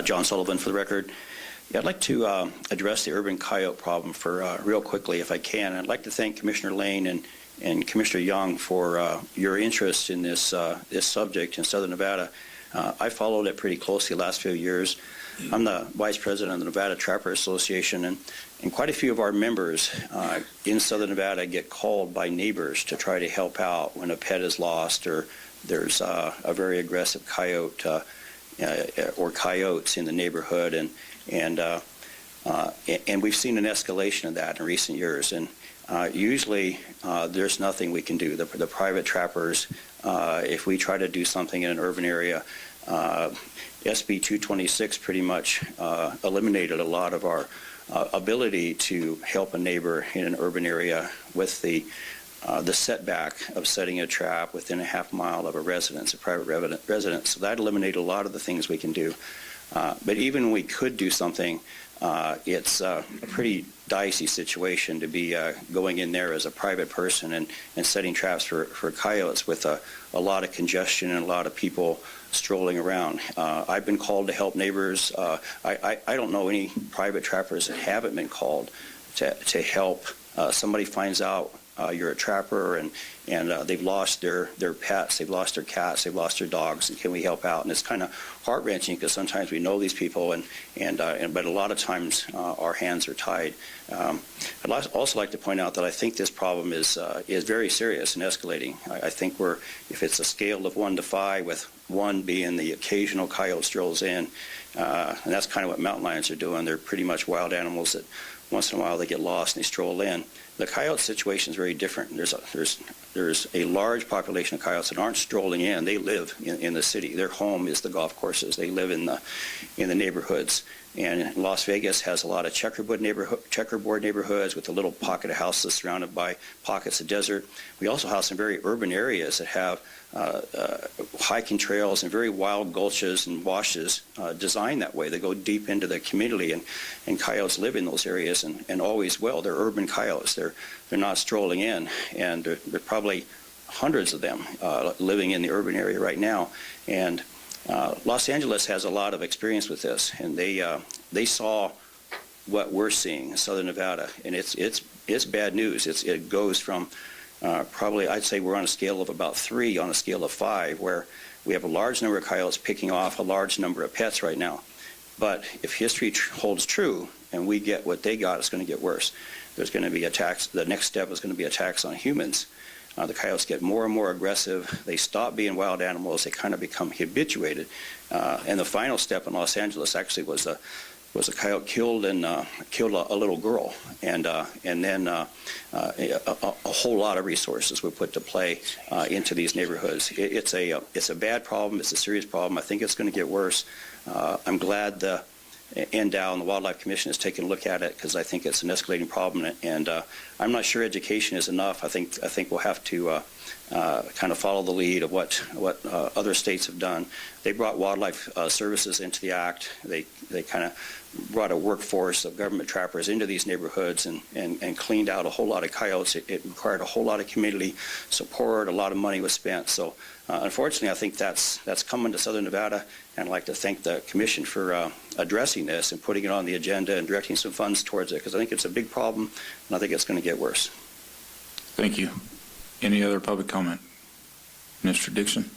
John Sullivan for the record. Yeah, I'd like to address the urban coyote problem for real quickly if I can. I'd like to thank Commissioner Lane and Commissioner Young for your interest in this subject in Southern Nevada. I followed it pretty closely the last few years. I'm the Vice President of the Nevada Trapper Association, and quite a few of our members in Southern Nevada get called by neighbors to try to help out when a pet is lost or there's a very aggressive coyote or coyotes in the neighborhood, and we've seen an escalation of that in recent years. And usually there's nothing we can do. The private trappers, if we try to do something in an urban area, SB 226 pretty much eliminated a lot of our ability to help a neighbor in an urban area with the setback of setting a trap within a half mile of a residence, a private residence. So that eliminated a lot of the things we can do. But even when we could do something, it's a pretty dicey situation to be going in there as a private person and setting traps for coyotes with a lot of congestion and a lot of people strolling around. I've been called to help neighbors. I don't know any private trappers that haven't been called to help. Somebody finds out you're a trapper and they've lost their pets, they've lost their cats, they've lost their dogs, and can we help out? And it's kind of heart-wrenching because sometimes we know these people, but a lot of times our hands are tied. I'd also like to point out that I think this problem is very serious and escalating. I think if it's a scale of 1 to 5, with 1 being the occasional coyote strolls in, and that's kind of what mountain lions are doing. They're pretty much wild animals that once in a while they get lost and they stroll in. The coyote situation is very different. There's a large population of coyotes that aren't strolling in. They live in the city. Their home is the golf courses. They live in the neighborhoods. And Las Vegas has a lot of checkerboard neighborhoods with a little pocket of houses surrounded by pockets of desert. We also have some very urban areas that have hiking trails and very wild gulches and washes designed that way. They go deep into the community, and coyotes live in those areas and always will. They're urban coyotes. They're not strolling in, and there are probably hundreds of them living in the urban area right now. And Los Angeles has a lot of experience with this, and they saw what we're seeing in Southern Nevada, and it's bad news. It goes from probably, I'd say we're on a scale of about 3 on a scale of 5, where we have a large number of coyotes picking off a large number of pets right now. But if history holds true and we get what they got, it's going to get worse. There's going to be attacks. The next step is going to be attacks on humans. The coyotes get more and more aggressive. They stop being wild animals. They kind of become habituated. And the final step in Los Angeles actually was a coyote killed a little girl, and then a whole lot of resources were put to play into these neighborhoods. It's a bad problem. It's a serious problem. I think it's going to get worse. I'm glad the NDOW and the Wildlife Commission has taken a look at it, because I think it's an escalating problem, and I'm not sure education is enough. I think we'll have to kind of follow the lead of what other states have done. They brought wildlife services into the act. They kind of brought a workforce of government trappers into these neighborhoods and cleaned out a whole lot of coyotes. It required a whole lot of community support. A lot of money was spent. So unfortunately, I think that's coming to Southern Nevada, and I'd like to thank the Commission for addressing this and putting it on the agenda and directing some funds towards it, because I think it's a big problem, and I think it's going to get worse. Thank you. Any other public comment? Mr. Dixon.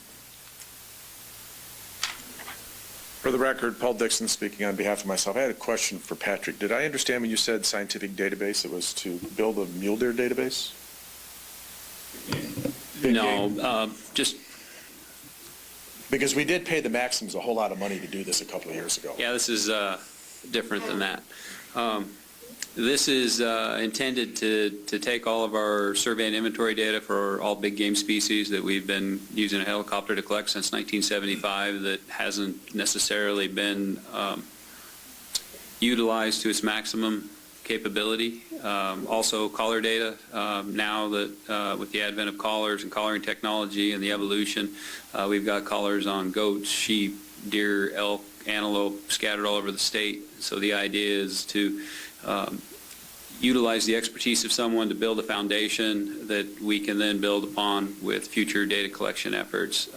For the record, Paul Dixon speaking on behalf of myself. I had a question for Pattrriick. Did I understand when you said scientific database, it was to build a mule deer database? No, just... Because we did pay the Maxims a whole lot of money to do this a couple of years ago. Yeah, this is different than that. This is intended to take all of our survey and inventory data for all big game species that we've been using a helicopter to collect since 1975 that hasn't necessarily been utilized to its maximum capability. Also collar data, now that with the advent of collars and collaring technology and the evolution, we've got collars on goats, sheep, deer, elk, antelope scattered all over the state. So the idea is to utilize the expertise of someone to build a foundation that we can then build upon with future data collection efforts.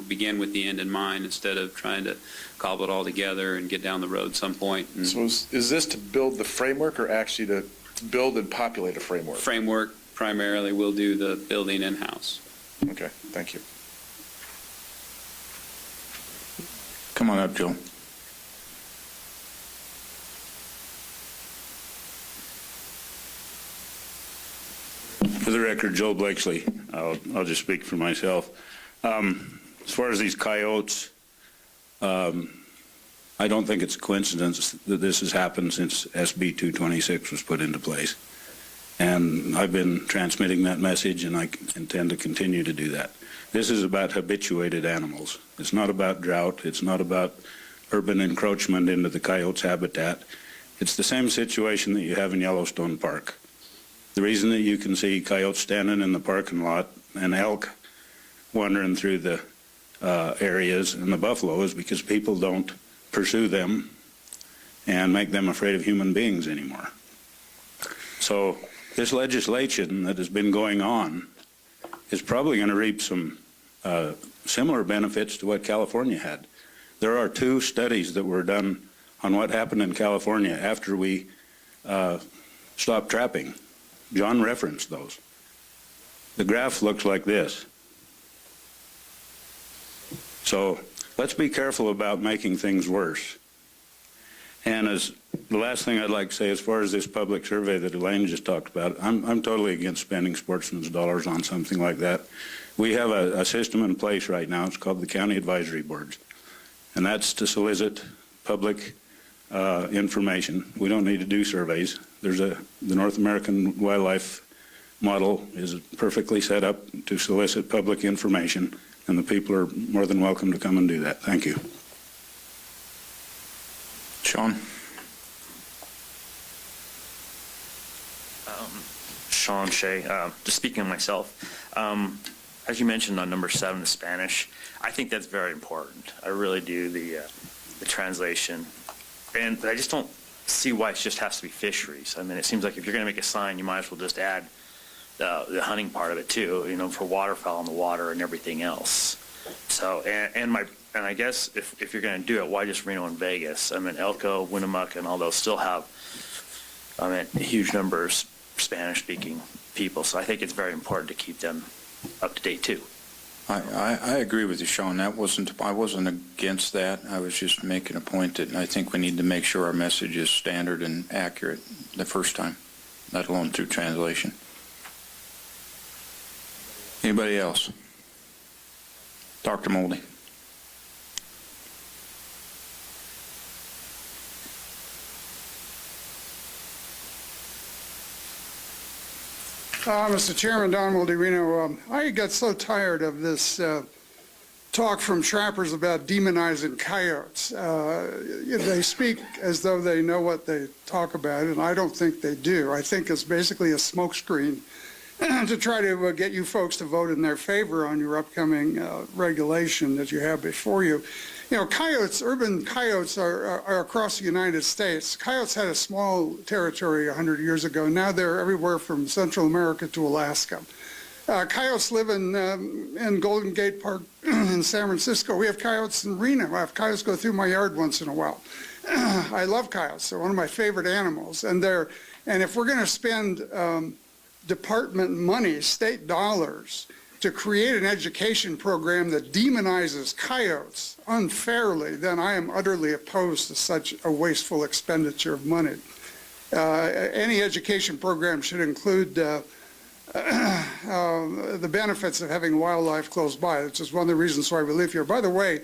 Begin with the end in mind instead of trying to cobble it all together and get down the road some point. And So is this to build the framework or actually to build and populate a framework? framework primarily, we'll do the building in-house. Okay, thank you. Come on up, Joe. For the record, Joe Blakesley. I'll just speak for myself. As far as these coyotes, I don't think it's a coincidence that this has happened since SB 226 was put into place. And I've been transmitting that message, and I intend to continue to do that. This is about habituated animals. It's not about drought. It's not about urban encroachment into the coyote's habitat. It's the same situation that you have in Yellowstone Park. The reason that you can see coyotes standing in the parking lot and elk wandering through the areas and the buffalo is because people don't pursue them and make them afraid of human beings anymore. So this legislation that has been going on is probably going to reap some similar benefits to what California had. There are 2 studies that were done on what happened in California after we stopped trapping. John referenced those. The graph looks like this. So let's be careful about making things worse. And as the last thing I'd like to say, as far as this public survey that Elaine just talked about, I'm totally against spending sportsmen's dollars on something like that. We have a system in place right now. It's called the County Advisory Boards, and that's to solicit public information. We don't need to do surveys. The North American wildlife model is perfectly set up to solicit public information, and the people are more than welcome to come and do that. Thank you. Sean? Sean Shea, just speaking of myself, as you mentioned on number 7, the Spanish, I think that's very important. I really do, the translation. And I just don't see why it just has to be fisheries. I mean, it seems like if you're going to make a sign, you might as well just add the hunting part of it too, for waterfowl in the water and everything else. So, and I guess if you're going to do it, why just Reno and Vegas? I mean, Elko, Winnemucca, and all those still have, huge numbers Spanish-speaking people. So I think it's very important to keep them up to date too. I agree with you, Sean. I wasn't against that. I was just making a point that I think we need to make sure our message is standard and accurate the first time, let alone through translation. Anybody else? Dr. Moldy. Mr. Chairman, Don Moldy-Reno, I get so tired of this talk from trappers about demonizing coyotes. They speak as though they know what they talk about, and I don't think they do. I think it's basically a smokescreen to try to get you folks to vote in their favor on your upcoming regulation that you have before you. Coyotes, urban coyotes are across the United States. Coyotes had a small territory 100 years ago. Now they're everywhere from Central America to Alaska. Coyotes live in Golden Gate Park in San Francisco. We have coyotes in Reno. I have coyotes go through my yard once in a while. I love coyotes. They're one of my favorite animals. And if we're going to spend department money, state dollars, to create an education program that demonizes coyotes unfairly, then I am utterly opposed to such a wasteful expenditure of money. Any education program should include the benefits of having wildlife close by, which is one of the reasons why we live here. By the way,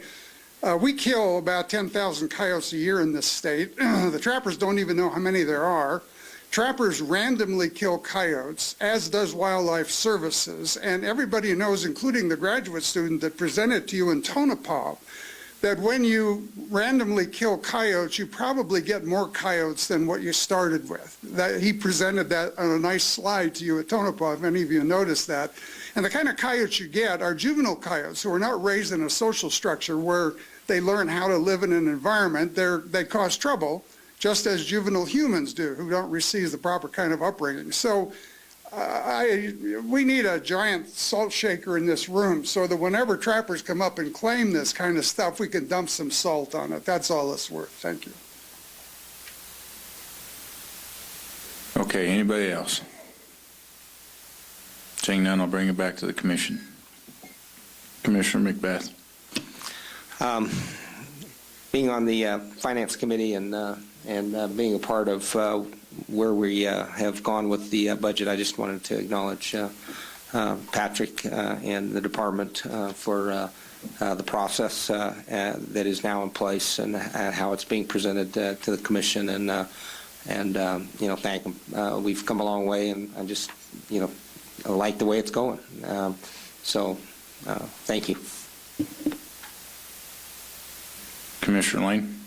we kill about 10,000 coyotes a year in this state. The trappers don't even know how many there are. Trappers randomly kill coyotes, as does Wildlife Services, and everybody knows, including the graduate student that presented to you in Tonopah, that when you randomly kill coyotes, you probably get more coyotes than what you started with. He presented that on a nice slide to you at Tonopah, if any of you noticed that. And the kind of coyotes you get are juvenile coyotes who are not raised in a social structure where they learn how to live in an environment. They cause trouble, just as juvenile humans do, who don't receive the proper kind of upbringing. So we need a giant salt shaker in this room so that whenever trappers come up and claim this kind of stuff, we can dump some salt on it. That's all it's worth. Thank you. Okay, anybody else? Seeing none, I'll bring it back to the commission. Commissioner McBeth. Being on the Finance Committee and being a part of where we have gone with the budget, I just wanted to acknowledge Pattrriick and the department for the process that is now in place and how it's being presented to the commission, and thank them. We've come a long way, and I just, I like the way it's going. So thank you. Commissioner Lane.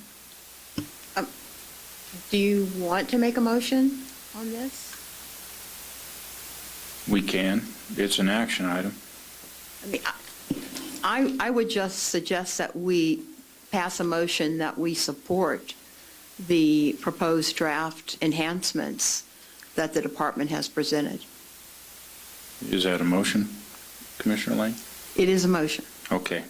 Do you want to make a motion on this? We can. It's an action item. I mean, I would just suggest that we pass a motion that we support the proposed draft enhancements that the department has presented. Is that a motion, Commissioner Lane? It is a motion. Okay.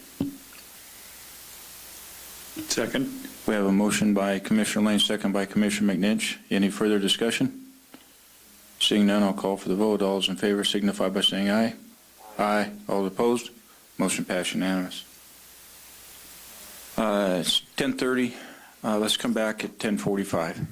Second. We have a motion by Commissioner Lane, second by Commissioner McNinch. Any further discussion? Seeing none, I'll call for the vote. All those in favor signify by saying aye. Aye. All opposed? Motion passed unanimous. It's 10:30. Let's come back at 10:45.